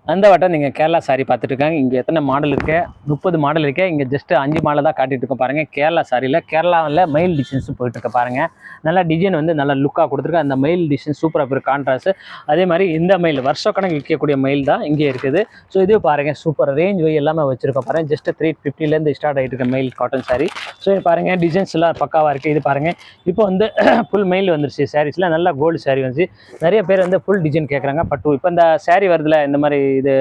அந்த வட்டம் நீங்கள் கேரளா சாரி பார்த்துட்டு இருக்காங்க. இங்கே எத்தனை மாடல் இருக்கு? 30 மாடல் இருக்கு. இங்கே ஜஸ்ட் 5 மாடல் தான் காட்டிட்டு இருக்கோம் பாருங்க. கேரளா சாரியில் கேரளாவில் மயில் டிசைன்ஸ் போயிட்டு இருக்க பாருங்க. நல்லா டிசைன் வந்து நல்லா லுக்காக கொடுத்துருக்கு. அந்த மயில் டிசைன் சூப்பராக போய் கான்ட்ராஸ்ட். அதே மாதிரி இந்த மயில் வருஷக்கணக்கு விற்கக்கூடிய மயில் தான் இங்கே இருக்குது. ஸோ இது பாருங்க சூப்பர் ரேஞ்ச் வை எல்லாமே வச்சிருக்கோம் பாருங்க. ஜஸ்ட் 350லேருந்து ஸ்டார்ட் ஆகிட்டு இருக்க மயில் காட்டன் சாரி. ஸோ இது பாருங்க டிசைன்ஸ் எல்லாம் பக்காவாக இருக்குது. இது பாருங்க இப்போ வந்து ஃபுல் மயில் வந்துருச்சு சாரீஸில். நல்லா கோல்டு சாரி வந்துச்சு. நிறைய பேர் வந்து ஃபுல் டிசைன் கேட்குறாங்க. பட்டு இப்போ இந்த சாரி வருதுல இந்த மாதிரி இது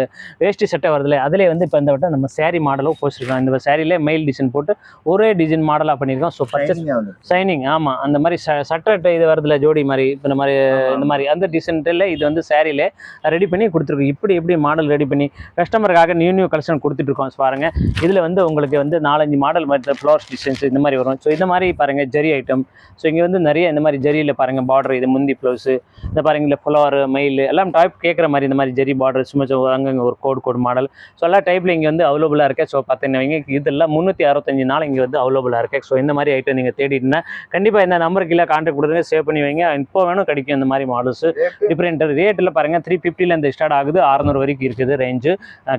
வேஷ்டி சட்டை வருதுல அதிலே வந்து இப்போ இந்த வட்டம் நம்ம சாரி மாடலும் போச்சிருக்கோம். இந்த சாரியிலே மெயில் டிசைன் போட்டு ஒரே டிசைன் மாடலாக பண்ணியிருக்கோம். ஸோ பர்ச்சேஸ் ஷைனிங் ஆமாம் அந்த மாதிரி சட்டை இது வருதுல ஜோடி மாதிரி இப்போ இந்த மாதிரி அந்த டிசைன்ல இது வந்து சாரியிலே ரெடி பண்ணி கொடுத்துருக்கோம். எப்படி மாடல் ரெடி பண்ணி கஸ்டமருக்காக நியூ கலெக்ஷன் கொடுத்துட்டு இருக்கோம். பாருங்க இதில் வந்து உங்களுக்கு வந்து 4-5 மாடல் மாதிரி ஃப்ளவர்ஸ் டிசைன்ஸ் இந்த மாதிரி வரும். ஸோ இந்த மாதிரி பாருங்க ஜரி ஐட்டம். ஸோ இங்கே வந்து நிறைய இந்த மாதிரி ஜரியில் பாருங்க பார்டர் இது முந்தி ப்ளவுஸு இந்த பாருங்க இல்லை ஃப்ளவர் மயில் எல்லாம் டைப் கேட்குற மாதிரி இந்த மாதிரி ஜரி பார்டர் சும்மா அங்கங்கே ஒரு கோடு மாடல். ஸோ எல்லா டைப்பில் இங்கே வந்து அவைலபிளாக இருக்குது. ஸோ பார்த்தீங்கன்னா இதெல்லாம் 365 நாள் இங்கே வந்து அவைலபிளாக இருக்குது. ஸோ இந்த மாதிரி ஐட்டம் நீங்கள் தேடிட்டுனா கண்டிப்பாக இந்த நம்பருக்கு இல்லை கான்டாக்ட் கொடுத்துங்க, சேவ் பண்ணி வைங்க. இப்போ வேணும் கிடைக்கும் இந்த மாதிரி மாடல்ஸ். டிஃப்ரெண்ட் ரேட்டில் பாருங்கள் 350லேருந்து ஸ்டார்ட் ஆகுது, 600 வரைக்கும் இருக்குது range.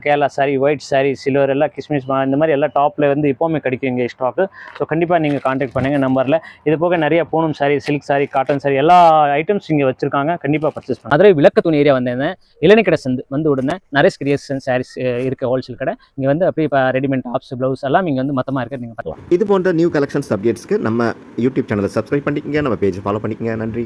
Kerala sorry, white sorry, silver எல்லாம் கிஸ்மிஸ் இந்த மாதிரி எல்லா டாப்பில் வந்து இப்போவுமே கிடைக்கும் இங்கே ஸ்டாக்கு. ஸோ கண்டிப்பாக நீங்கள் கான்டாக்ட் பண்ணுங்கள் நம்பரில். இது போக நிறைய Poonam sorry, silk sorry, cotton sorry எல்லா ஐட்டம்ஸ் இங்கே வச்சிருக்காங்க. கண்டிப்பாக பர்ச்சேஸ் பண்ணுங்க. அதில் விளக்க துணி ஏரியா வந்தேன். இளநீ கடை வந்து உடனே நரேஷ் கிரியேஷன் சாரீஸ் இருக்க ஹோல்சேல் கடை. இங்கே வந்து அப்படியே இப்போ ரெடிமேட் டாப்ஸ் ப்ளவுஸ் எல்லாம் இங்கே வந்து மொத்தமாக இருக்குது. நீங்கள் பார்க்கலாம். இது போன்ற நியூ கலெக்ஷன்ஸ் அப்டேட்ஸ்க்கு நம்ம யூடியூப் சேனலை சப்ஸ்கிரைப் பண்ணிக்கங்க, நம்ம பேஜ் ஃபாலோ பண்ணிக்கங்க. நன்றி.